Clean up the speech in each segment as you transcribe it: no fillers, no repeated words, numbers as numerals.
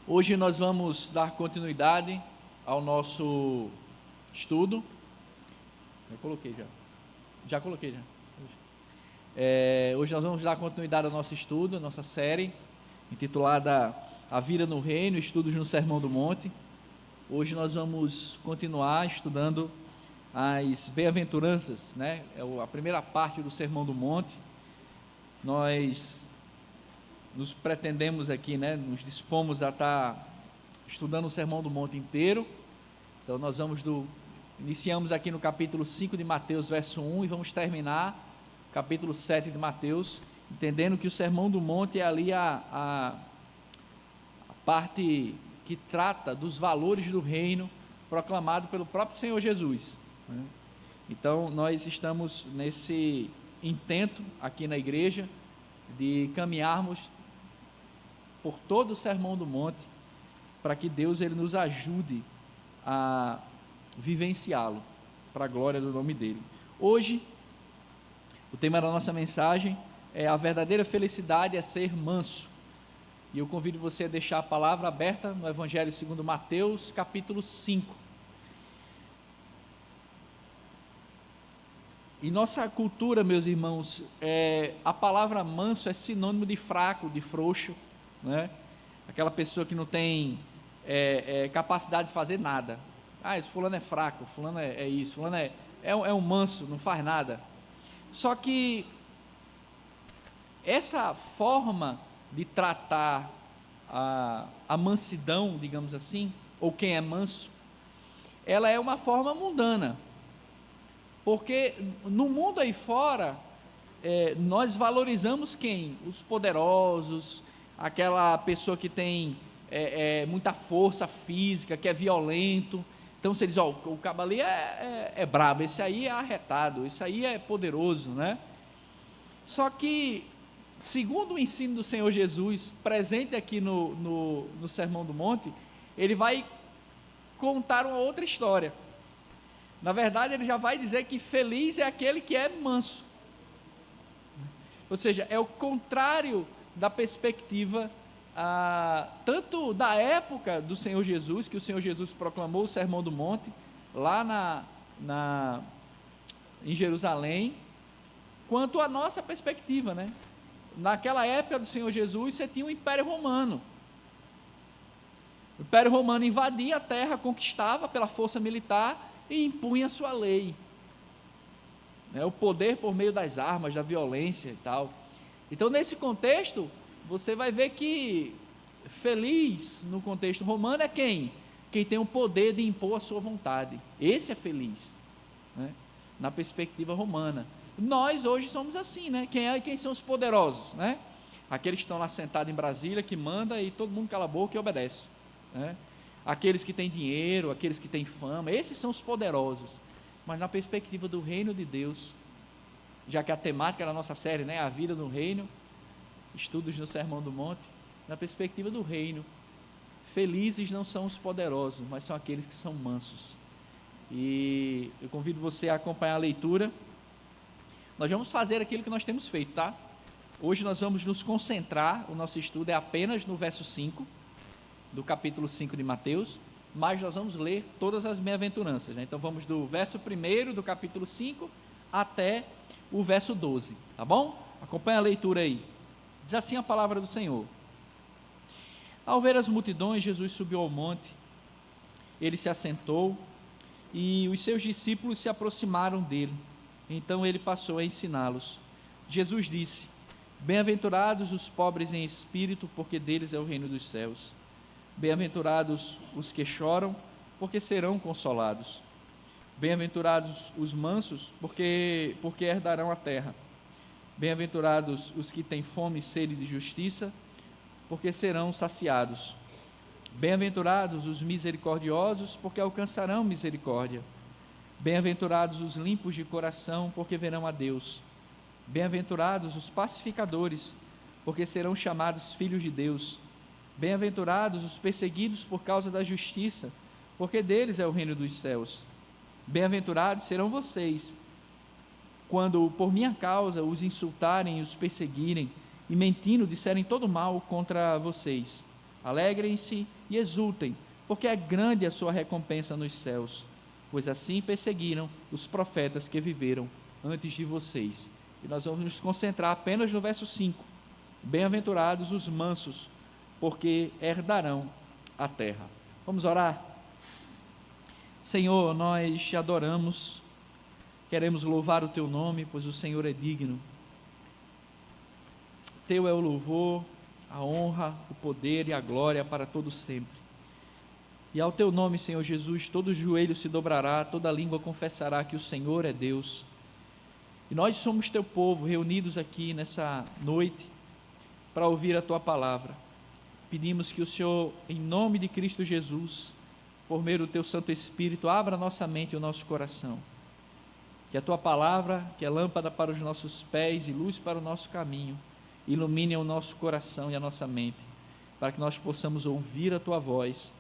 Hoje nós vamos dar continuidade ao nosso estudo. Já coloquei. Hoje nós vamos dar continuidade ao nosso estudo, nossa série, intitulada A Vida no Reino, Estudos no Sermão do Monte. Hoje nós vamos continuar estudando as bem-aventuranças, né? É a primeira parte do Sermão do Monte. Nós nos pretendemos aqui, né? Nos dispomos a estar estudando o Sermão do Monte inteiro. Então nós iniciamos aqui no capítulo 5 de Mateus, verso 1, e vamos terminar o capítulo 7 de Mateus, entendendo que o Sermão do Monte é ali a parte que trata dos valores do reino proclamado pelo próprio Senhor Jesus, né? Então nós estamos nesse intento aqui na igreja de caminharmos por todo o Sermão do Monte, para que Deus ele nos ajude a vivenciá-lo, para a glória do nome dele. Hoje, o tema da nossa mensagem é: a verdadeira felicidade é ser manso. E eu convido você a deixar a palavra aberta no Evangelho segundo Mateus, capítulo 5. Em nossa cultura, meus irmãos, a palavra manso é sinônimo de fraco, de frouxo, né? Aquela pessoa que não tem capacidade de fazer nada. Esse fulano é fraco, fulano é isso, fulano é um manso, não faz nada. Só que essa forma de tratar a mansidão, digamos assim, ou quem é manso, ela é uma forma mundana, porque no mundo aí fora, nós valorizamos quem? Os poderosos, aquela pessoa que tem muita força física, que é violento. Então você diz, o cabo ali é brabo, esse aí é arretado, esse aí é poderoso, né? Só que, segundo o ensino do Senhor Jesus, presente aqui no Sermão do Monte, ele vai contar uma outra história. Na verdade, ele já vai dizer que feliz é aquele que é manso. Ou seja, é o contrário da perspectiva tanto da época do Senhor Jesus, que o Senhor Jesus proclamou o Sermão do Monte, lá em Jerusalém, quanto a nossa perspectiva, né? Naquela época do Senhor Jesus, você tinha o Império Romano. O Império Romano invadia a terra, conquistava pela força militar e impunha a sua lei, né? O poder por meio das armas, da violência e tal. Então, nesse contexto, você vai ver que feliz no contexto romano é quem? Quem tem o poder de impor a sua vontade. Esse é feliz, né? Na perspectiva romana. Nós hoje somos assim, né? Quem são os poderosos, né? Aqueles que estão lá sentados em Brasília, que manda e todo mundo cala a boca e obedece, né? Aqueles que têm dinheiro, aqueles que têm fama, esses são os poderosos. Mas na perspectiva do reino de Deus, já que a temática da nossa série, né, a vida no reino, estudos no Sermão do Monte, na perspectiva do reino, felizes não são os poderosos, mas são aqueles que são mansos. E eu convido você a acompanhar a leitura. Nós vamos fazer aquilo que nós temos feito, tá? Hoje nós vamos nos concentrar, o nosso estudo é apenas no verso 5, do capítulo 5 de Mateus, mas nós vamos ler todas as bem-aventuranças, né? Então vamos do verso 1 do capítulo 5 até o verso 12, tá bom? Acompanha a leitura aí. Diz assim a palavra do Senhor: ao ver as multidões, Jesus subiu ao monte, ele se assentou e os seus discípulos se aproximaram dele. Então ele passou a ensiná-los. Jesus disse: bem-aventurados os pobres em espírito, porque deles é o reino dos céus. Bem-aventurados os que choram, porque serão consolados. Bem-aventurados os mansos, porque herdarão a terra. Bem-aventurados os que têm fome e sede de justiça, porque serão saciados. Bem-aventurados os misericordiosos, porque alcançarão misericórdia. Bem-aventurados os limpos de coração, porque verão a Deus. Bem-aventurados os pacificadores, porque serão chamados filhos de Deus. Bem-aventurados os perseguidos por causa da justiça, porque deles é o reino dos céus. Bem-aventurados serão vocês, quando por minha causa os insultarem e os perseguirem, e mentindo disserem todo mal contra vocês. Alegrem-se e exultem, porque é grande a sua recompensa nos céus, pois assim perseguiram os profetas que viveram antes de vocês. E nós vamos nos concentrar apenas no verso 5. Bem-aventurados os mansos, porque herdarão a terra. Vamos orar? Senhor, nós te adoramos, queremos louvar o teu nome, pois o Senhor é digno. Teu é o louvor, a honra, o poder e a glória para todo sempre. E ao teu nome, Senhor Jesus, todo joelho se dobrará, toda língua confessará que o Senhor é Deus. E nós somos teu povo, reunidos aqui nessa noite, para ouvir a tua palavra. Pedimos que o Senhor, em nome de Cristo Jesus, por meio do teu Santo Espírito, abra a nossa mente e o nosso coração. Que a tua palavra, que é lâmpada para os nossos pés e luz para o nosso caminho, ilumine o nosso coração e a nossa mente, para que nós possamos ouvir a tua voz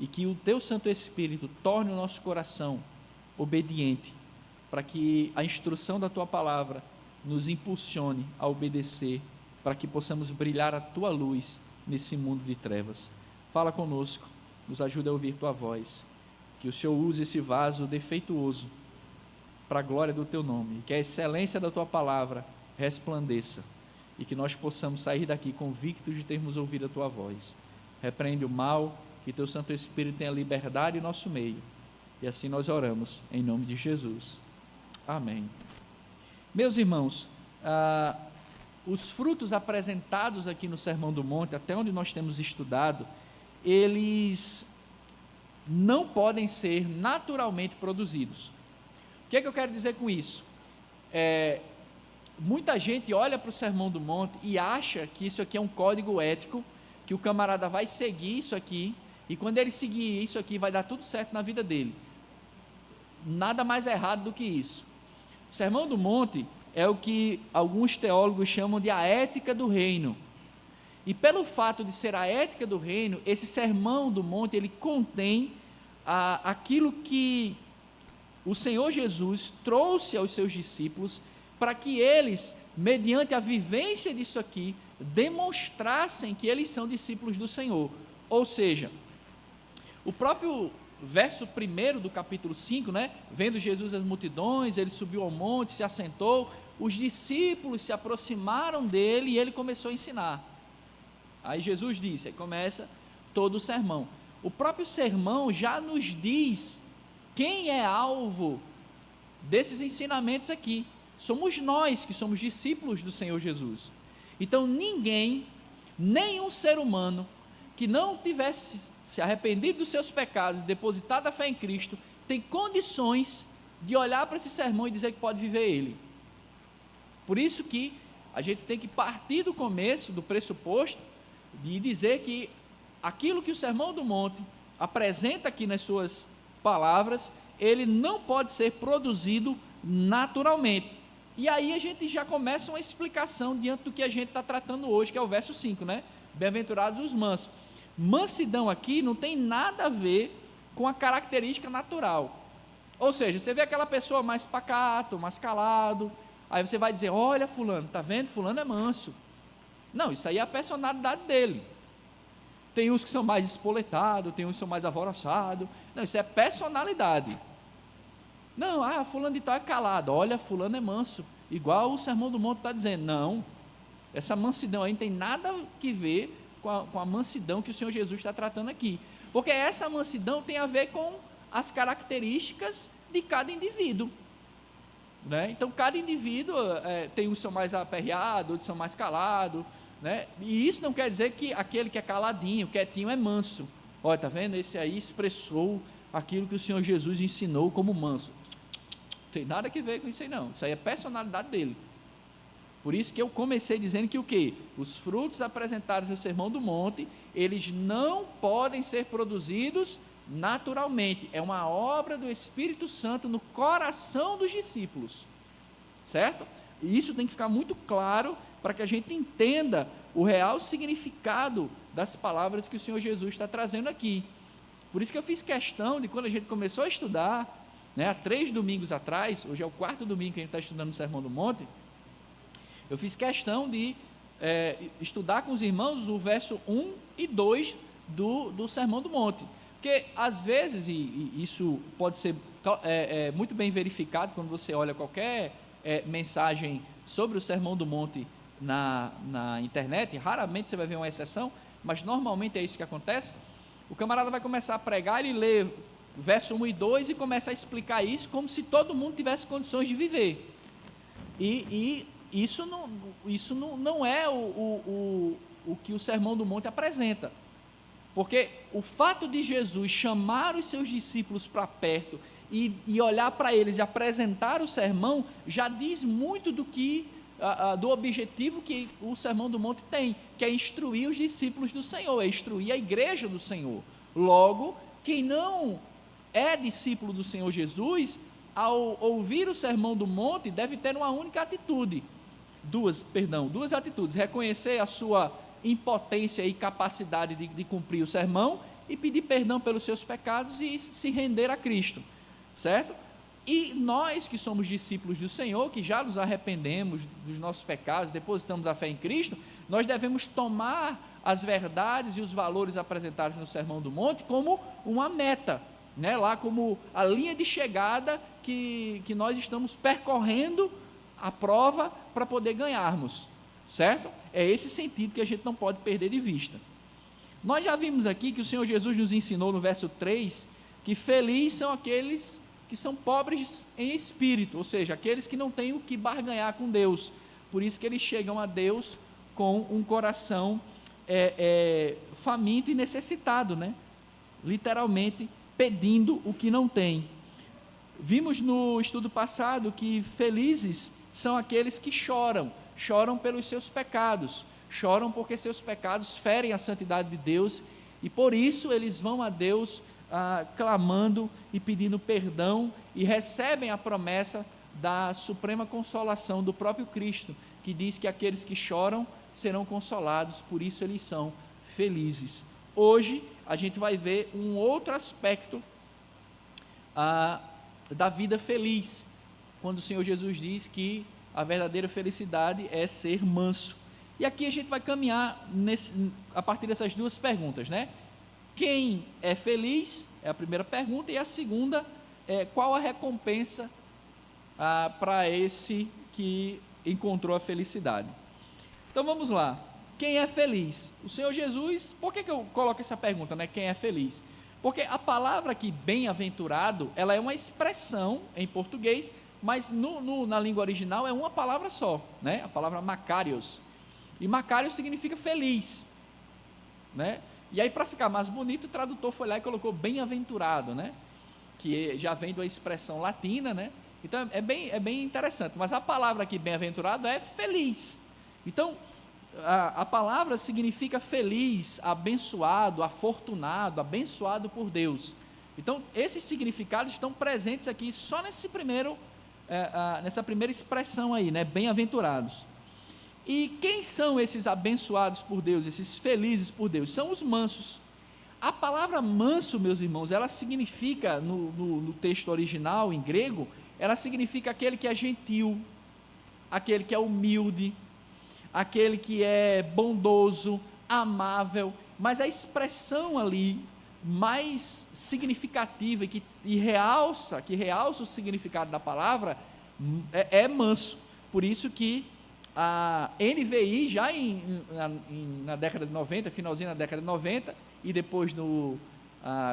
e que o teu Santo Espírito torne o nosso coração obediente, para que a instrução da tua palavra nos impulsione a obedecer, para que possamos brilhar a tua luz nesse mundo de trevas. Fala conosco, nos ajuda a ouvir tua voz, que o Senhor use esse vaso defeituoso para a glória do teu nome, que a excelência da tua palavra resplandeça e que nós possamos sair daqui convictos de termos ouvido a tua voz. Repreende o mal, que teu Santo Espírito tenha liberdade em nosso meio, e assim nós oramos em nome de Jesus. Amém. Meus irmãos, os frutos apresentados aqui no Sermão do Monte, até onde nós temos estudado, eles não podem ser naturalmente produzidos. O que é que eu quero dizer com isso? Muita gente olha para o Sermão do Monte e acha que isso aqui é um código ético, que o camarada vai seguir isso aqui, e quando ele seguir isso aqui vai dar tudo certo na vida dele. Nada mais errado do que isso. O Sermão do Monte é o que alguns teólogos chamam de a ética do reino. E pelo fato de ser a ética do reino, esse Sermão do Monte, ele contém aquilo que o Senhor Jesus trouxe aos seus discípulos, para que eles, mediante a vivência disso aqui, demonstrassem que eles são discípulos do Senhor. Ou seja, o próprio verso 1 do capítulo 5, né? Vendo Jesus as multidões, ele subiu ao monte, se assentou, os discípulos se aproximaram dele e ele começou a ensinar. Aí Jesus disse, aí começa todo o sermão. O próprio sermão já nos diz quem é alvo desses ensinamentos aqui. Somos nós que somos discípulos do Senhor Jesus. Então ninguém, nenhum ser humano que não tivesse se arrependido dos seus pecados e depositado a fé em Cristo, tem condições de olhar para esse sermão e dizer que pode viver ele. Por isso que a gente tem que partir do começo, do pressuposto, de dizer que aquilo que o Sermão do Monte apresenta aqui nas suas palavras, ele não pode ser produzido naturalmente. E aí a gente já começa uma explicação diante do que a gente está tratando hoje, que é o verso 5, né? Bem-aventurados os mansos. Mansidão aqui não tem nada a ver com a característica natural. Ou seja, você vê aquela pessoa mais pacato, mais calado, aí você vai dizer, olha fulano, está vendo? Fulano é manso. Não, isso aí é a personalidade dele. Tem uns que são mais espoletados, tem uns que são mais alvoroçados. Não, isso é personalidade. Não, fulano de tal é calado. Olha, fulano é manso. Igual o Sermão do Monte está dizendo. Não, essa mansidão aí não tem nada que ver com a mansidão que o Senhor Jesus está tratando aqui. Porque essa mansidão tem a ver com as características de cada indivíduo. Né? Então, cada indivíduo tem uns que são mais aperreados, outros são mais calados. Né? E isso não quer dizer que aquele que é caladinho, quietinho, é manso. Olha, está vendo? Esse aí expressou aquilo que o Senhor Jesus ensinou como manso. Não tem nada a ver com isso aí não. Isso aí é a personalidade dele. Por isso que eu comecei dizendo que o quê? Os frutos apresentados no Sermão do Monte, eles não podem ser produzidos naturalmente. É uma obra do Espírito Santo no coração dos discípulos. Certo? E isso tem que ficar muito claro para que a gente entenda o real significado das palavras que o Senhor Jesus está trazendo aqui. Por isso que eu fiz questão de, quando a gente começou a estudar, né, há 3 domingos atrás, hoje é o 4º domingo que a gente está estudando o Sermão do Monte, eu fiz questão de estudar com os irmãos o verso 1 e 2 do Sermão do Monte. Porque, às vezes, e isso pode ser muito bem verificado quando você olha qualquer mensagem sobre o Sermão do Monte na internet, raramente você vai ver uma exceção, mas normalmente é isso que acontece. O camarada vai começar a pregar, ele lê verso 1 e 2 e começa a explicar isso como se todo mundo tivesse condições de viver. E isso não é o que o Sermão do Monte apresenta. Porque o fato de Jesus chamar os seus discípulos para perto e olhar para eles e apresentar o sermão, já diz muito do objetivo que o Sermão do Monte tem, que é instruir os discípulos do Senhor, é instruir a igreja do Senhor. Logo, quem não é discípulo do Senhor Jesus, ao ouvir o Sermão do Monte, deve ter uma única atitude, duas atitudes: reconhecer a sua impotência e capacidade de cumprir o sermão e pedir perdão pelos seus pecados e se render a Cristo, certo? E nós que somos discípulos do Senhor, que já nos arrependemos dos nossos pecados, depositamos a fé em Cristo, nós devemos tomar as verdades e os valores apresentados no Sermão do Monte como uma meta, né? Lá como a linha de chegada que nós estamos percorrendo a prova para poder ganharmos, certo? É esse sentido que a gente não pode perder de vista. Nós já vimos aqui que o Senhor Jesus nos ensinou no verso 3, que felizes são aqueles que são pobres em espírito, ou seja, aqueles que não têm o que barganhar com Deus, por isso que eles chegam a Deus com um coração faminto e necessitado, né? Literalmente pedindo o que não tem. Vimos no estudo passado que felizes são aqueles que choram pelos seus pecados, choram porque seus pecados ferem a santidade de Deus, e por isso eles vão a Deus clamando e pedindo perdão, e recebem a promessa da suprema consolação do próprio Cristo, que diz que aqueles que choram serão consolados, por isso eles são felizes. Hoje a gente vai ver um outro aspecto da vida feliz, quando o Senhor Jesus diz que a verdadeira felicidade é ser manso. E aqui a gente vai caminhar a partir dessas duas perguntas, né? Quem é feliz é a primeira pergunta, e a segunda é qual a recompensa para esse que encontrou a felicidade. Então vamos lá. Quem é feliz? O Senhor Jesus. Por que eu coloco essa pergunta, né? Quem é feliz? Porque a palavra aqui, bem-aventurado, ela é uma expressão em português, mas na língua original é uma palavra só, né? A palavra Makarios. E Makarios significa feliz, né? E aí, para ficar mais bonito, o tradutor foi lá e colocou bem-aventurado, né? Que já vem da expressão latina, né? Então é bem interessante. Mas a palavra aqui, bem-aventurado, é feliz. Então a palavra significa feliz, abençoado, afortunado, abençoado por Deus. Então esses significados estão presentes aqui só nessa primeira expressão aí, né? Bem-aventurados. E quem são esses abençoados por Deus, esses felizes por Deus? São os mansos. A palavra manso, meus irmãos, ela significa, no texto original, em grego, ela significa aquele que é gentil, aquele que é humilde, aquele que é bondoso, amável, mas a expressão ali mais significativa que realça o significado da palavra é manso. Por isso que a NVI, já na década de 90, finalzinho da década de 90, e depois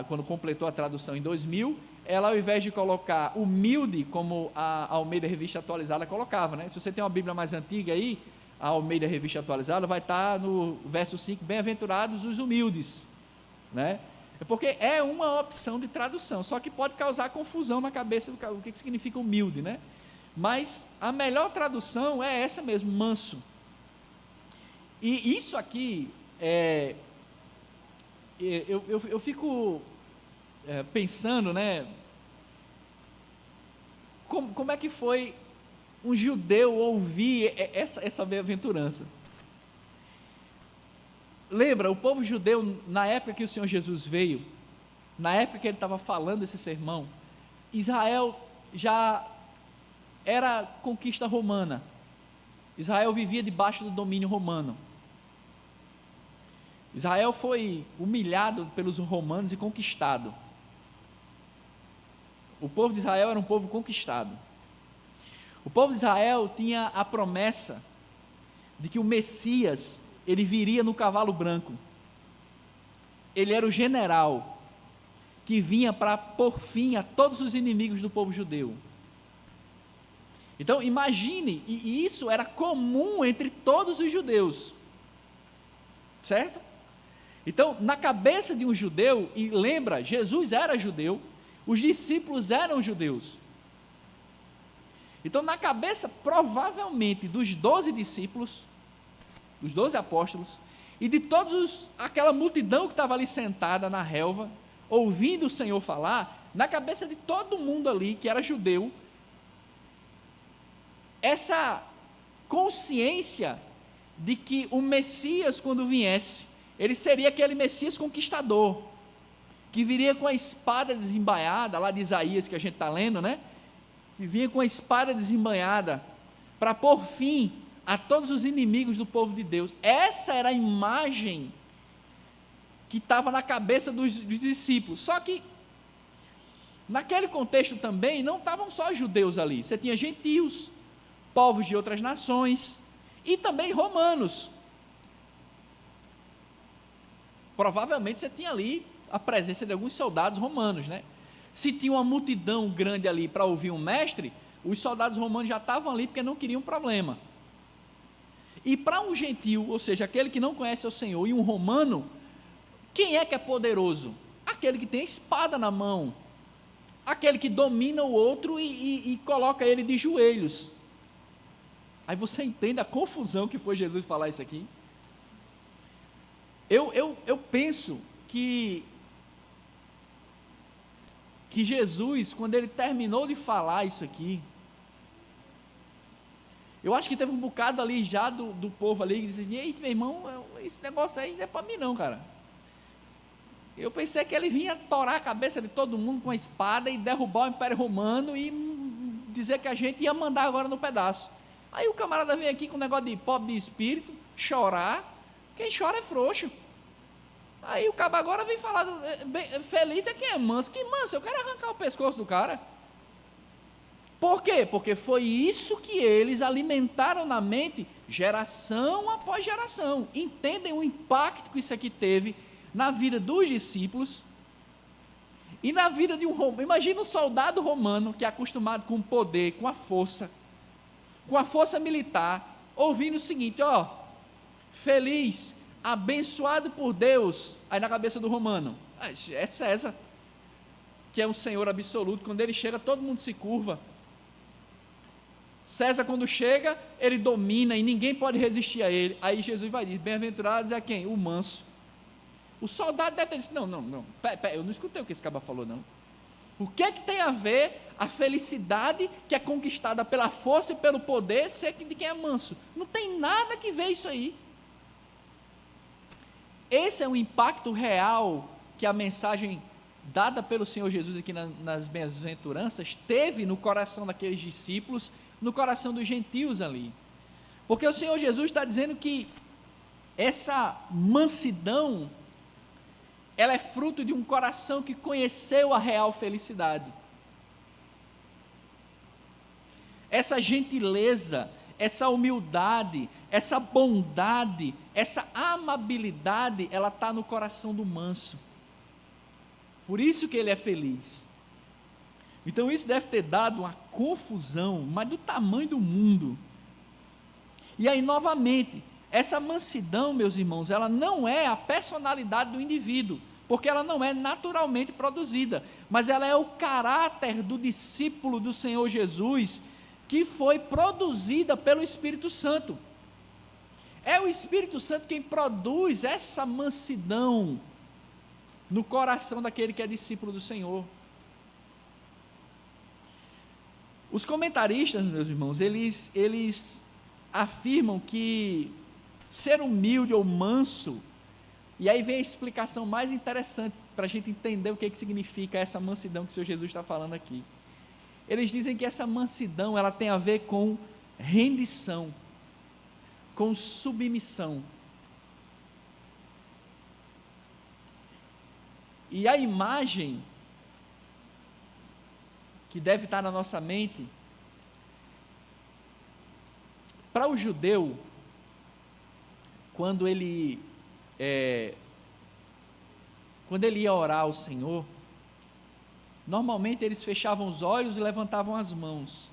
quando completou a tradução em 2000, ela, ao invés de colocar humilde, como a Almeida Revista Atualizada colocava, né? Se você tem uma Bíblia mais antiga aí, a Almeida Revista Atualizada, vai estar no verso 5, bem-aventurados os humildes, né? Porque é uma opção de tradução, só que pode causar confusão na cabeça do que significa humilde, né? Mas a melhor tradução é essa mesmo, manso. E isso aqui, eu fico pensando, né? Como é que foi um judeu ouvir essa bem-aventurança? Lembra, o povo judeu, na época que o Senhor Jesus veio, na época que ele estava falando esse sermão, Israel já era conquista romana. Israel vivia debaixo do domínio romano. Israel foi humilhado pelos romanos e conquistado. O povo de Israel era um povo conquistado. O povo de Israel tinha a promessa de que o Messias, ele viria no cavalo branco. Ele era o general que vinha para pôr fim a todos os inimigos do povo judeu. Então imagine, e isso era comum entre todos os judeus, certo? Então, na cabeça de um judeu, e lembra, Jesus era judeu, os discípulos eram judeus. Então, na cabeça, provavelmente, dos 12 discípulos, dos 12 apóstolos, e de todos aquela multidão que estava ali sentada na relva, ouvindo o Senhor falar, na cabeça de todo mundo ali, que era judeu, essa consciência de que o Messias, quando viesse, ele seria aquele Messias conquistador, que viria com a espada desembainhada, lá de Isaías que a gente está lendo, né? Que vinha com a espada desembainhada, para pôr fim a todos os inimigos do povo de Deus. Essa era a imagem que estava na cabeça dos discípulos. Só que, naquele contexto também, não estavam só judeus ali, você tinha gentios, povos de outras nações, e também romanos. Provavelmente você tinha ali a presença de alguns soldados romanos, né? Se tinha uma multidão grande ali para ouvir um mestre, os soldados romanos já estavam ali porque não queriam problema. E para um gentil, ou seja, aquele que não conhece o Senhor, e um romano, quem é que é poderoso? Aquele que tem a espada na mão, aquele que domina o outro e coloca ele de joelhos. Aí você entende a confusão que foi Jesus falar isso aqui? Eu penso que Jesus, quando ele terminou de falar isso aqui, eu acho que teve um bocado ali já do povo ali que disse: ei, meu irmão, esse negócio aí não é para mim não, cara. Eu pensei que ele vinha torar a cabeça de todo mundo com a espada e derrubar o Império Romano e dizer que a gente ia mandar agora no pedaço. Aí o camarada vem aqui com um negócio de pobre de espírito, chorar. Quem chora é frouxo. Aí o cabo agora vem falar, feliz é quem é manso. Que manso? Eu quero arrancar o pescoço do cara. Por quê? Porque foi isso que eles alimentaram na mente, geração após geração. Entendem o impacto que isso aqui teve na vida dos discípulos e na vida de um romano. Imagina um soldado romano que é acostumado com o poder, com a força militar, ouvindo o seguinte: ó, feliz, abençoado por Deus. Aí na cabeça do romano, é César, que é um senhor absoluto. Quando ele chega, todo mundo se curva. César, quando chega, ele domina e ninguém pode resistir a ele. Aí Jesus vai dizer: bem-aventurados é quem? O manso. O soldado deve ter dito: não, eu não escutei o que esse cara falou, não. O que é que tem a ver a felicidade que é conquistada pela força e pelo poder ser de quem é manso? Não tem nada que ver isso aí. Esse é o impacto real que a mensagem dada pelo Senhor Jesus aqui nas bem-aventuranças teve no coração daqueles discípulos, no coração dos gentios ali. Porque o Senhor Jesus está dizendo que essa mansidão, ela é fruto de um coração que conheceu a real felicidade. Essa gentileza, essa humildade, essa bondade, essa amabilidade, ela está no coração do manso. Por isso que ele é feliz. Então isso deve ter dado uma confusão, mas do tamanho do mundo. E aí novamente, essa mansidão, meus irmãos, ela não é a personalidade do indivíduo, porque ela não é naturalmente produzida, mas ela é o caráter do discípulo do Senhor Jesus, que foi produzida pelo Espírito Santo. É o Espírito Santo quem produz essa mansidão no coração daquele que é discípulo do Senhor. Os comentaristas, meus irmãos, eles afirmam que ser humilde ou manso, e aí vem a explicação mais interessante para a gente entender o que significa essa mansidão que o Senhor Jesus está falando aqui. Eles dizem que essa mansidão, ela tem a ver com rendição, com submissão. E a imagem que deve estar na nossa mente, para o judeu, quando ele ia orar ao Senhor, normalmente eles fechavam os olhos e levantavam as mãos.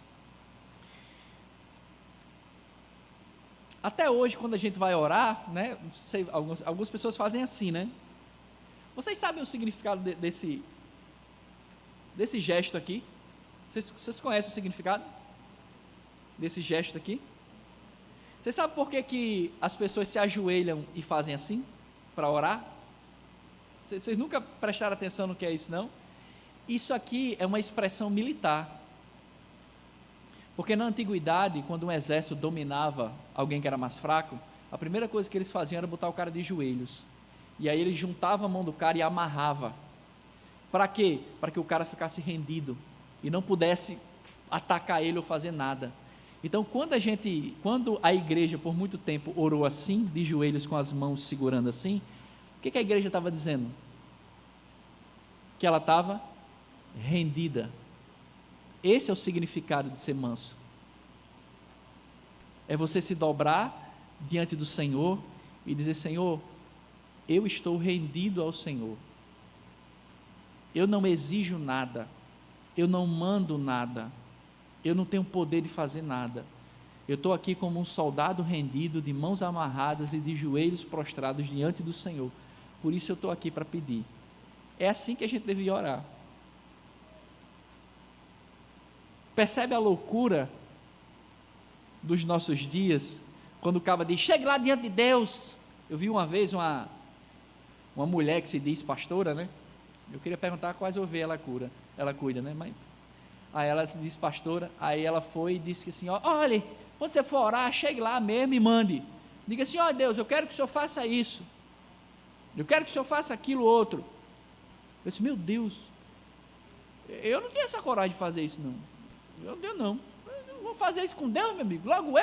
Até hoje, quando a gente vai orar, né, não sei, algumas pessoas fazem assim, né? Vocês sabem o significado desse gesto aqui? Vocês conhecem o significado desse gesto aqui? Vocês sabem por que as pessoas se ajoelham e fazem assim, para orar? Vocês nunca prestaram atenção no que é isso, não? Isso aqui é uma expressão militar. Porque na antiguidade, quando um exército dominava alguém que era mais fraco, a primeira coisa que eles faziam era botar o cara de joelhos. E aí ele juntava a mão do cara e amarrava. Para quê? Para que o cara ficasse rendido e não pudesse atacar ele ou fazer nada. Então, quando a igreja por muito tempo orou assim, de joelhos com as mãos segurando assim, o que a igreja estava dizendo? Que ela estava rendida. Esse é o significado de ser manso. É você se dobrar diante do Senhor e dizer: Senhor, eu estou rendido ao Senhor. Eu não exijo nada, eu não mando nada, eu não tenho poder de fazer nada. Eu estou aqui como um soldado rendido, de mãos amarradas e de joelhos prostrados diante do Senhor. Por isso eu estou aqui para pedir. É assim que a gente devia orar. Percebe a loucura dos nossos dias, quando o cara diz: chegue lá diante de Deus. Eu vi uma vez uma mulher que se diz pastora, né? Eu queria perguntar quais ovelhas ela cuida, né? Mas, aí ela se diz pastora, aí ela foi e disse que assim: olha, quando você for orar, chegue lá mesmo e mande. Diga assim: ó Deus, eu quero que o Senhor faça isso, eu quero que o Senhor faça aquilo outro. Eu disse: meu Deus, eu não tenho essa coragem de fazer isso não. Meu Deus, não. Eu não vou fazer isso com Deus, meu amigo. Logo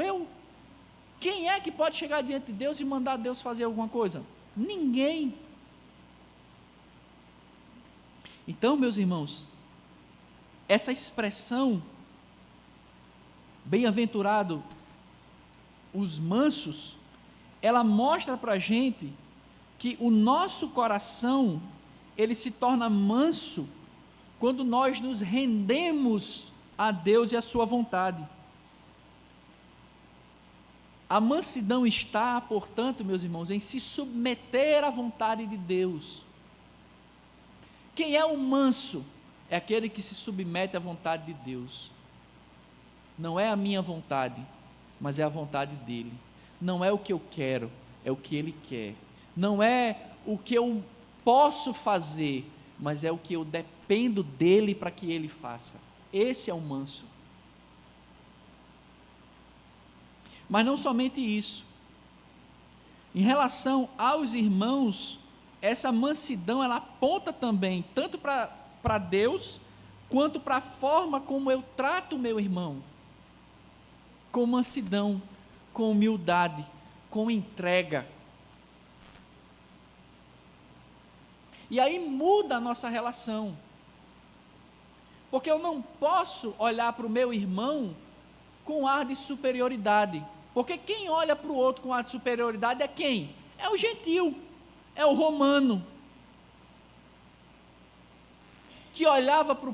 eu. Quem é que pode chegar diante de Deus e mandar Deus fazer alguma coisa? Ninguém. Então, meus irmãos, essa expressão, bem-aventurado os mansos, ela mostra para a gente que o nosso coração, ele se torna manso quando nós nos rendemos a Deus e a sua vontade. A mansidão está, portanto, meus irmãos, em se submeter à vontade de Deus. Quem é o manso? É aquele que se submete à vontade de Deus. Não é a minha vontade, mas é a vontade dele. Não é o que eu quero, é o que ele quer. Não é o que eu posso fazer, mas é o que eu dependo dele para que ele faça. Esse é o manso. Mas não somente isso. Em relação aos irmãos, essa mansidão, ela aponta também, tanto para Deus, quanto para a forma como eu trato o meu irmão. Com mansidão, com humildade, com entrega. E aí muda a nossa relação. Porque eu não posso olhar para o meu irmão com ar de superioridade. Porque quem olha para o outro com ar de superioridade é quem? É o gentil, é o romano. Que olhava para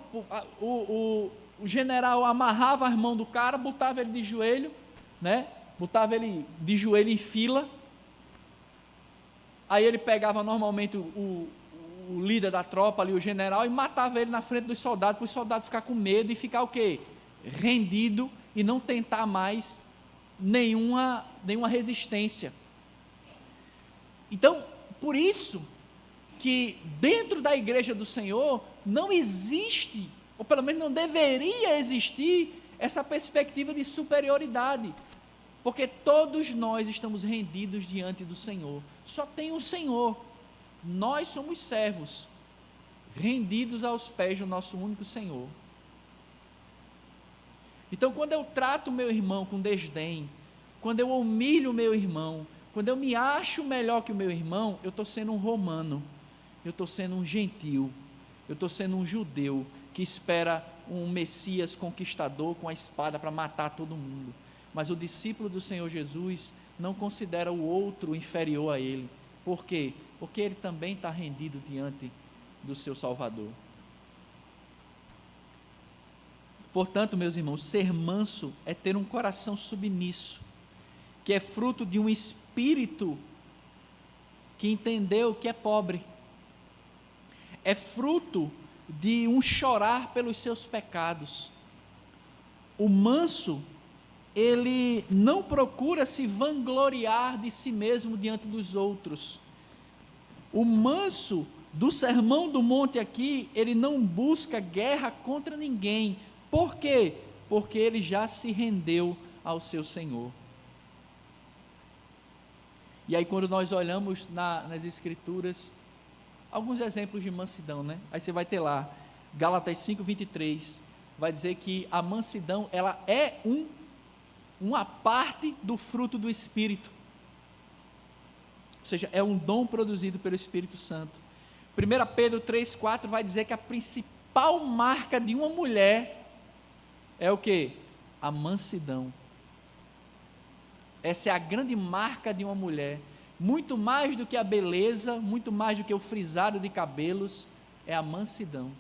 o general, amarrava as mãos do cara, botava ele de joelho, né? Botava ele de joelho em fila. Aí ele pegava normalmente o líder da tropa ali, o general, e matava ele na frente dos soldados, para os soldados ficar com medo e ficar o quê? Rendido e não tentar mais nenhuma resistência. Então, por isso que dentro da igreja do Senhor não existe, ou pelo menos não deveria existir, essa perspectiva de superioridade, porque todos nós estamos rendidos diante do Senhor. Só tem um Senhor. Nós somos servos, rendidos aos pés do nosso único Senhor. Então, quando eu trato o meu irmão com desdém, quando eu humilho o meu irmão, Quando eu me acho melhor que o meu irmão, eu estou sendo um romano, eu estou sendo um gentil, eu estou sendo um judeu que espera um Messias conquistador com a espada para matar todo mundo. Mas o discípulo do Senhor Jesus não considera o outro inferior a ele. Por quê? Porque ele também está rendido diante do seu Salvador. Portanto, meus irmãos, ser manso é ter um coração submisso, que é fruto de um espírito que entendeu que é pobre, é fruto de um chorar pelos seus pecados. O manso, ele não procura se vangloriar de si mesmo diante dos outros. O manso do Sermão do Monte aqui, ele não busca guerra contra ninguém. Por quê? Porque ele já se rendeu ao seu Senhor. E aí, quando nós olhamos nas Escrituras, alguns exemplos de mansidão, né? Aí você vai ter lá, Gálatas 5:23, vai dizer que a mansidão, ela é uma parte do fruto do Espírito, ou seja, é um dom produzido pelo Espírito Santo. 1 Pedro 3:4 vai dizer que a principal marca de uma mulher é o quê? A mansidão. Essa é a grande marca de uma mulher, muito mais do que a beleza, muito mais do que o frisado de cabelos, é a mansidão.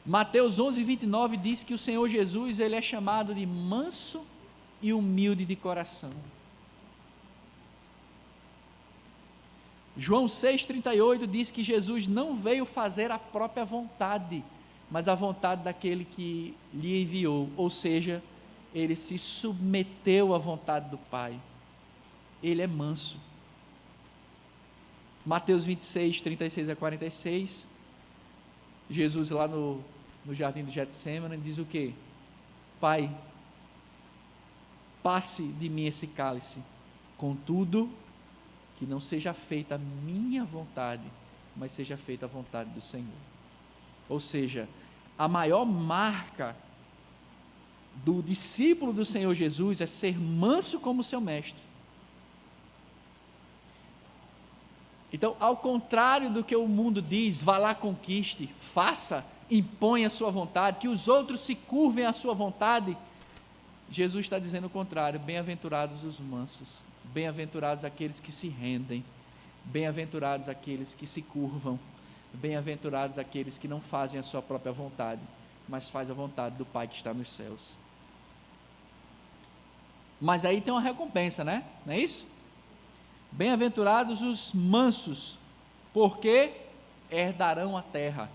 Mateus 11:29 diz que o Senhor Jesus, ele é chamado de manso e humilde de coração. João 6:38 diz que Jesus não veio fazer a própria vontade, mas a vontade daquele que lhe enviou, ou seja, ele se submeteu à vontade do Pai. Ele é manso. Mateus 26:36-46, Jesus lá no jardim do Getsêmani diz o quê? Pai, passe de mim esse cálice, contudo, que não seja feita a minha vontade, mas seja feita a vontade do Senhor. Ou seja, a maior marca do discípulo do Senhor Jesus é ser manso como seu mestre. Então, ao contrário do que o mundo diz, vá lá, conquiste, faça, imponha a sua vontade, que os outros se curvem à sua vontade, Jesus está dizendo o contrário. Bem-aventurados os mansos, bem-aventurados aqueles que se rendem, bem-aventurados aqueles que se curvam, bem-aventurados aqueles que não fazem a sua própria vontade, mas fazem a vontade do Pai que está nos céus. Mas aí tem uma recompensa, né? Não é isso? Bem-aventurados os mansos, porque herdarão a terra.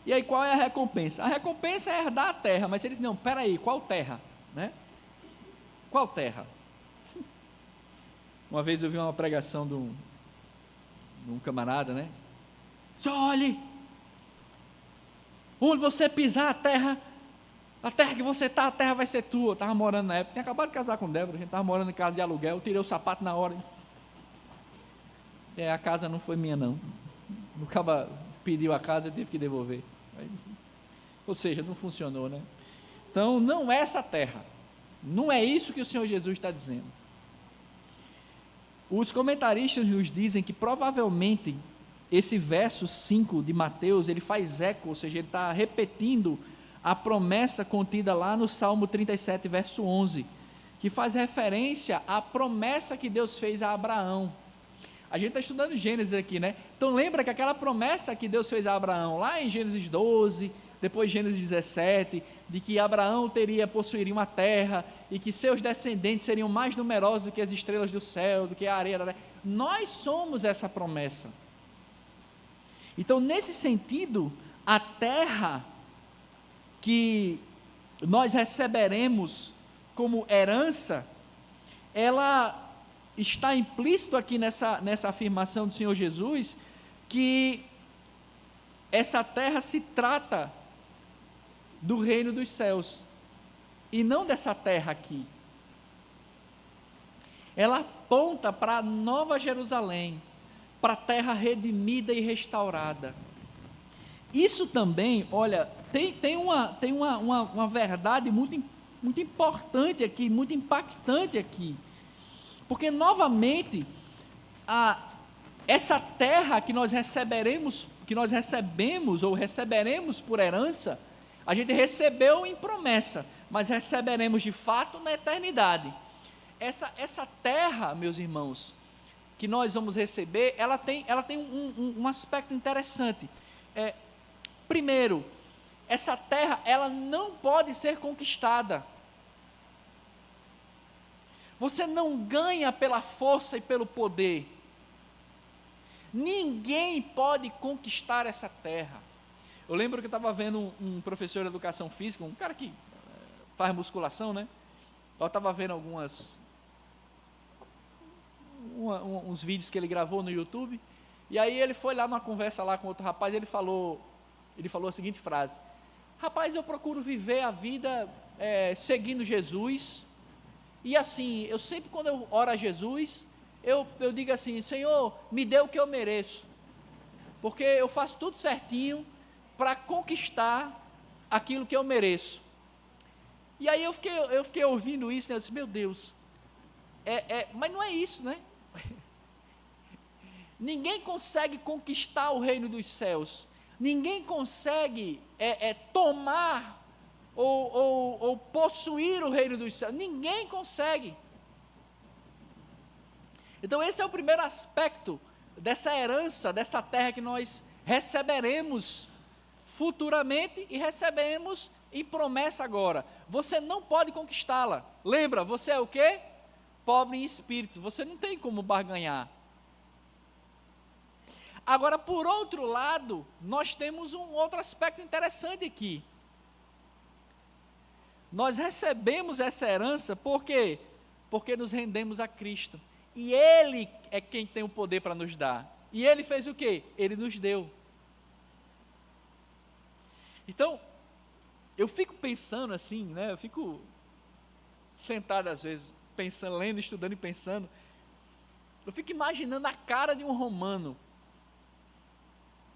E aí qual é a recompensa? A recompensa é herdar a terra, mas ele diz, não, peraí, qual terra? Né? Qual terra? Uma vez eu vi uma pregação de um camarada, né? Diz, olhe, onde você pisar a terra que você está, a terra vai ser tua. Eu estava morando na época, tinha acabado de casar com Débora, a gente estava morando em casa de aluguel, eu tirei o sapato na hora. A casa não foi minha não. O cara pediu a casa, eu tive que devolver. Ou seja, não funcionou, né? Então, não é essa terra. Não é isso que o Senhor Jesus está dizendo. Os comentaristas nos dizem que provavelmente esse verso 5 de Mateus, ele faz eco, ou seja, ele está repetindo a promessa contida lá no Salmo 37, verso 11, que faz referência à promessa que Deus fez a Abraão. A gente está estudando Gênesis aqui, né? Então lembra que aquela promessa que Deus fez a Abraão, lá em Gênesis 12, depois Gênesis 17, de que Abraão possuiria uma terra, e que seus descendentes seriam mais numerosos do que as estrelas do céu, do que a areia da terra. Nós somos essa promessa. Então, nesse sentido, a terra que nós receberemos como herança, ela está implícito aqui nessa afirmação do Senhor Jesus, que essa terra se trata do reino dos céus, e não dessa terra aqui. Ela aponta para a Nova Jerusalém, para a terra redimida e restaurada. Isso também, olha, tem uma verdade muito importante aqui, muito impactante aqui, Porque, novamente, essa terra que nós recebemos ou receberemos por herança, a gente recebeu em promessa, mas receberemos de fato na eternidade. Essa terra, meus irmãos, que nós vamos receber, ela tem um aspecto interessante. Primeiro, essa terra, ela não pode ser conquistada. Você não ganha pela força e pelo poder. Ninguém pode conquistar essa terra. Eu lembro que eu estava vendo um professor de educação física, um cara que faz musculação, né? Eu estava vendo uns vídeos que ele gravou no YouTube, e aí ele foi lá numa conversa lá com outro rapaz, ele falou a seguinte frase: rapaz, eu procuro viver a vida seguindo Jesus, e assim, eu sempre quando eu oro a Jesus, eu digo assim: Senhor, me dê o que eu mereço, porque eu faço tudo certinho para conquistar aquilo que eu mereço. E aí eu fiquei ouvindo isso, né? Eu disse: meu Deus, mas não é isso, né? Ninguém consegue conquistar o reino dos céus, ninguém consegue tomar ou possuir o reino dos céus, ninguém consegue. Então esse é o primeiro aspecto dessa herança, dessa terra que nós receberemos futuramente e recebemos em promessa agora. Você não pode conquistá-la. Lembra, você é o quê? Pobre em espírito, você não tem como barganhar. Agora, por outro lado, nós temos um outro aspecto interessante aqui. Nós recebemos essa herança por quê? Porque nos rendemos a Cristo. E Ele é quem tem o poder para nos dar. E Ele fez o quê? Ele nos deu. Então, eu fico pensando assim, né? Eu fico sentado às vezes, pensando, lendo, estudando e pensando. Eu fico imaginando a cara de um romano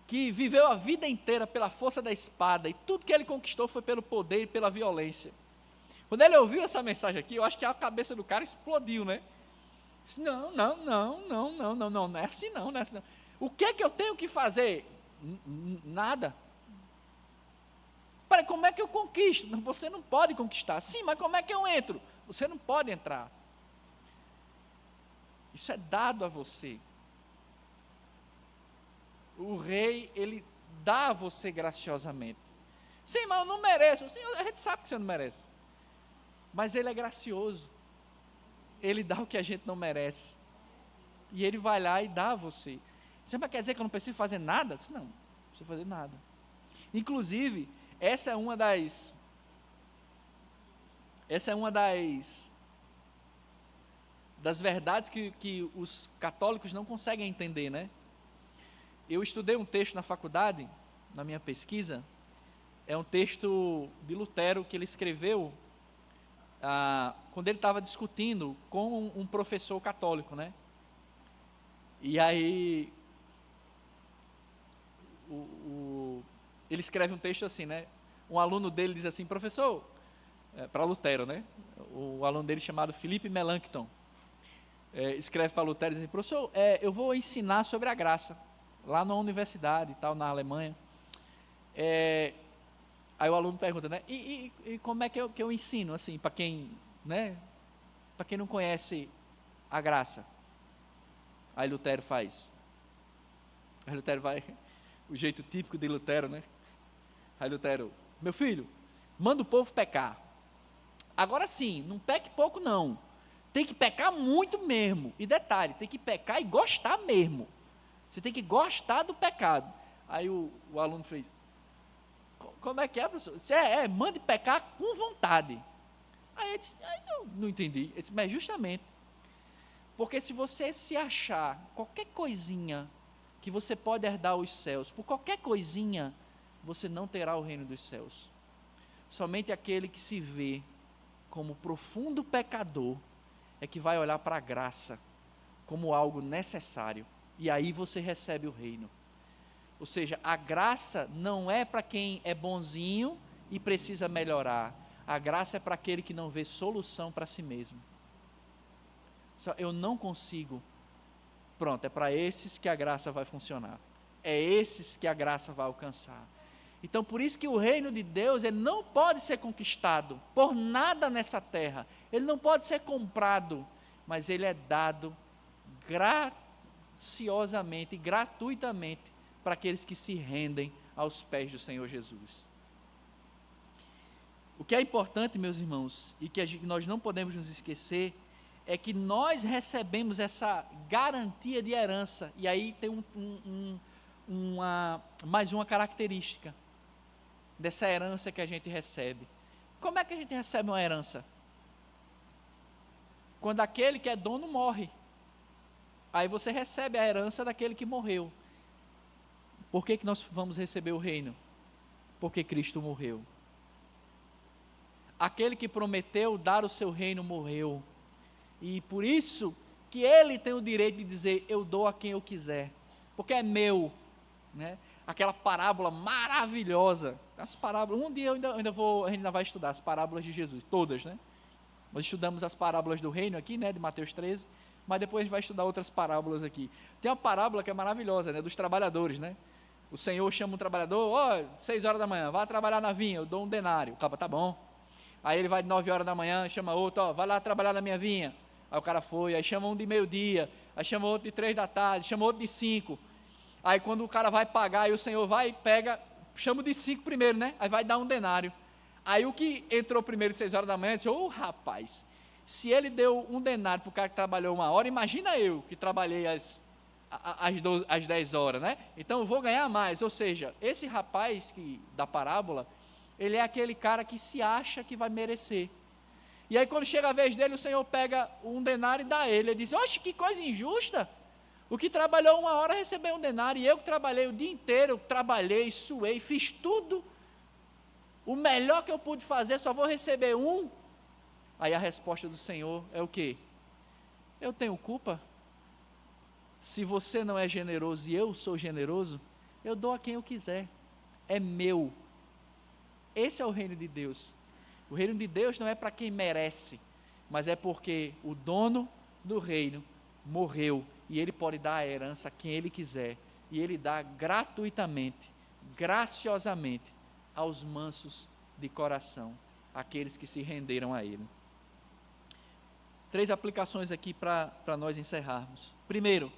que viveu a vida inteira pela força da espada, e tudo que ele conquistou foi pelo poder e pela violência. Quando ele ouviu essa mensagem aqui, eu acho que a cabeça do cara explodiu, né? Disse: não é assim não, não é assim não. O que é que eu tenho que fazer? Nada. Peraí, como é que eu conquisto? Não, você não pode conquistar. Sim, mas como é que eu entro? Você não pode entrar. Isso é dado a você. O rei, ele dá a você graciosamente. Sim, mas eu não mereço. Sim, a gente sabe que você não merece. Mas ele é gracioso. Ele dá o que a gente não merece. E ele vai lá e dá a você. Você vai quer dizer que eu não preciso fazer nada? Não, não preciso fazer nada. Inclusive, essa é uma das verdades que os católicos não conseguem entender, né? Eu estudei um texto na faculdade, na minha pesquisa, é um texto de Lutero que ele escreveu quando ele estava discutindo com um professor católico, né? E aí ele escreve um texto assim, né? Um aluno dele diz assim: professor, para Lutero, né? O aluno dele chamado Felipe Melanchthon escreve para Lutero e diz assim: professor, eu vou ensinar sobre a graça lá na universidade e tal, na Alemanha. Aí o aluno pergunta, né? E como é que eu ensino, assim, para quem, né? Para quem não conhece a graça? Aí Lutero faz. Aí Lutero vai, o jeito típico de Lutero, né? Aí Lutero: meu filho, manda o povo pecar. Agora sim, não peque pouco não. Tem que pecar muito mesmo. E detalhe, tem que pecar e gostar mesmo. Você tem que gostar do pecado. Aí o aluno fez: como é que é, professor? Mande pecar com vontade. Aí ele disse: eu não entendi. Ele disse: mas justamente, porque se você se achar qualquer coisinha que você pode herdar os céus, por qualquer coisinha, você não terá o reino dos céus. Somente aquele que se vê como profundo pecador é que vai olhar para a graça como algo necessário, e aí você recebe o reino. Ou seja, a graça não é para quem é bonzinho e precisa melhorar. A graça é para aquele que não vê solução para si mesmo. Eu não consigo. Pronto, é para esses que a graça vai funcionar. É esses que a graça vai alcançar. Então, por isso que o reino de Deus, ele não pode ser conquistado por nada nessa terra. Ele não pode ser comprado, mas ele é dado graciosamente, gratuitamente, para aqueles que se rendem aos pés do Senhor Jesus. O que é importante, meus irmãos, e que nós não podemos nos esquecer, é que nós recebemos essa garantia de herança, e aí tem mais uma característica dessa herança que a gente recebe. Como é que a gente recebe uma herança? Quando aquele que é dono morre, aí você recebe a herança daquele que morreu. Por que nós vamos receber o reino? Porque Cristo morreu. Aquele que prometeu dar o seu reino morreu, e por isso que ele tem o direito de dizer, eu dou a quem eu quiser, porque é meu, né? Aquela parábola maravilhosa, as parábolas, um dia a gente ainda vai estudar as parábolas de Jesus, todas, né? Nós estudamos as parábolas do reino aqui, né, de Mateus 13, mas depois a gente vai estudar outras parábolas aqui. Tem uma parábola que é maravilhosa, né, dos trabalhadores, né? O Senhor chama um trabalhador, 6 horas da manhã, vai trabalhar na vinha, eu dou um denário. O cara, tá bom. Aí ele vai de 9 horas da manhã, chama outro, vai lá trabalhar na minha vinha. Aí o cara foi, aí chama um de meio-dia, aí chama outro de 3 da tarde, chama outro de 5. Aí quando o cara vai pagar, aí o Senhor vai, pega, chama o de 5 primeiro, né? Aí vai dar um denário. Aí o que entrou primeiro de 6 horas da manhã, disse, rapaz, se ele deu um denário para o cara que trabalhou 1 hora, imagina eu, que trabalhei às 10 horas, né? Então eu vou ganhar mais. Ou seja, esse rapaz da parábola, ele é aquele cara que se acha que vai merecer. E aí quando chega a vez dele, o Senhor pega um denário e dá a ele. Ele diz, oxe, que coisa injusta. O que trabalhou 1 hora recebeu um denário, e eu que trabalhei o dia inteiro, trabalhei, suei, fiz tudo. O melhor que eu pude fazer, só vou receber 1. Aí a resposta do Senhor é o quê? Eu tenho culpa? Se você não é generoso e eu sou generoso, eu dou a quem eu quiser. É meu. Esse é o reino de Deus. O reino de Deus não é para quem merece, mas é porque o dono do reino morreu, e ele pode dar a herança a quem ele quiser, e ele dá gratuitamente, graciosamente, aos mansos de coração, aqueles que se renderam a ele. 3 aplicações aqui para nós encerrarmos. Primeiro,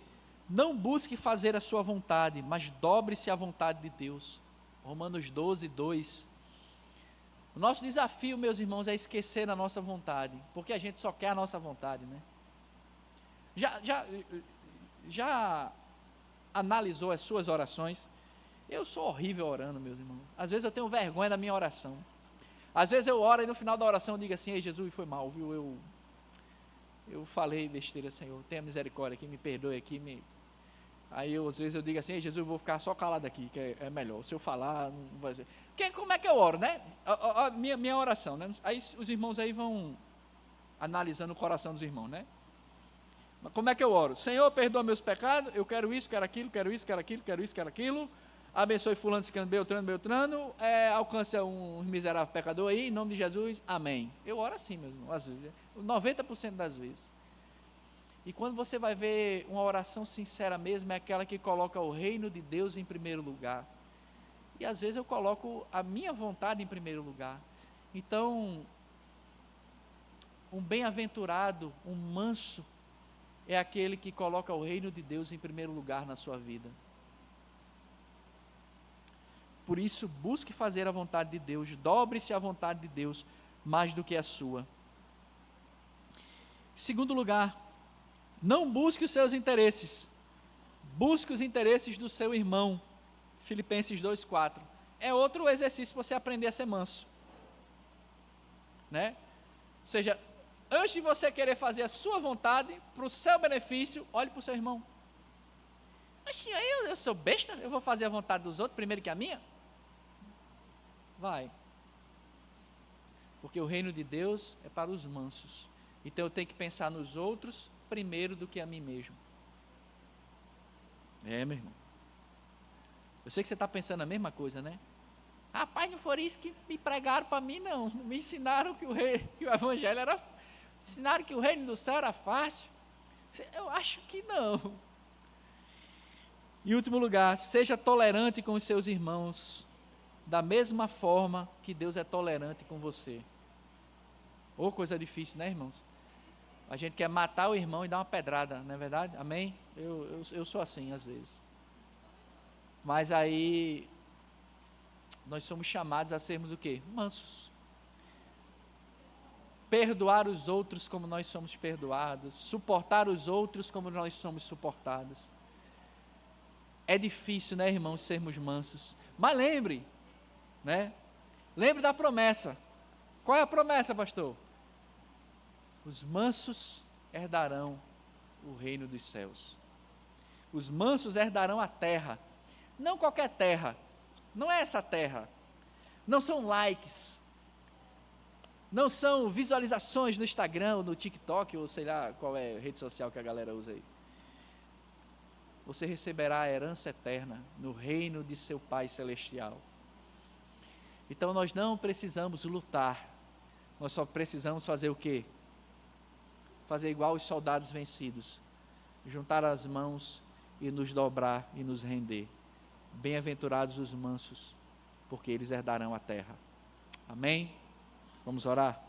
não busque fazer a sua vontade, mas dobre-se à vontade de Deus. Romanos 12, 2. O nosso desafio, meus irmãos, é esquecer a nossa vontade, porque a gente só quer a nossa vontade, né? Já analisou as suas orações? Eu sou horrível orando, meus irmãos. Às vezes eu tenho vergonha da minha oração. Às vezes eu oro e no final da oração eu digo assim, ei Jesus, foi mal, viu? Eu falei besteira, Senhor, tenha misericórdia aqui, me perdoe aqui, Aí às vezes eu digo assim, ei, Jesus, eu vou ficar só calado aqui, que é melhor. Se eu falar, não vai ser. Como é que eu oro, né? Minha oração, né? Aí os irmãos aí vão analisando o coração dos irmãos, né? Mas como é que eu oro? Senhor, perdoa meus pecados, eu quero isso, quero aquilo, quero isso, quero aquilo, quero isso, quero aquilo. Abençoe fulano, ciclano, Beltrano, alcança um miserável pecador aí, em nome de Jesus, amém. Eu oro assim, meus irmãos, às vezes, 90% das vezes. E quando você vai ver uma oração sincera mesmo, é aquela que coloca o reino de Deus em primeiro lugar. E às vezes eu coloco a minha vontade em primeiro lugar. Então, um bem-aventurado, um manso, é aquele que coloca o reino de Deus em primeiro lugar na sua vida. Por isso, busque fazer a vontade de Deus, dobre-se à vontade de Deus, mais do que a sua. Em segundo lugar, não busque os seus interesses, busque os interesses do seu irmão. Filipenses 2,4. É outro exercício para você aprender a ser manso, né? Ou seja, antes de você querer fazer a sua vontade, para o seu benefício, olhe para o seu irmão. Mas eu sou besta? Eu vou fazer a vontade dos outros primeiro que a minha? Vai. Porque o reino de Deus é para os mansos. Então eu tenho que pensar nos outros primeiro do que a mim mesmo. Meu irmão. Eu sei que você está pensando a mesma coisa, né? Rapaz, não foi isso que me pregaram para mim, não. Me ensinaram que o evangelho era... Ensinaram que o reino do céu era fácil. Eu acho que não. Em último lugar, seja tolerante com os seus irmãos, da mesma forma que Deus é tolerante com você. Ô, coisa difícil, né, irmãos? A gente quer matar o irmão e dar uma pedrada, não é verdade? Amém? Eu sou assim, às vezes. Mas aí, nós somos chamados a sermos o quê? Mansos. Perdoar os outros como nós somos perdoados, suportar os outros como nós somos suportados. É difícil, né, irmãos, sermos mansos. Mas lembre, né? Lembre da promessa. Qual é a promessa, pastor? Os mansos herdarão o reino dos céus. Os mansos herdarão a terra. Não qualquer terra. Não é essa terra. Não são likes. Não são visualizações no Instagram, ou no TikTok, ou sei lá qual é a rede social que a galera usa aí. Você receberá a herança eterna no reino de seu Pai Celestial. Então nós não precisamos lutar, nós só precisamos fazer o quê? Fazer igual os soldados vencidos, juntar as mãos e nos dobrar e nos render. Bem-aventurados os mansos, porque eles herdarão a terra. Amém? Vamos orar?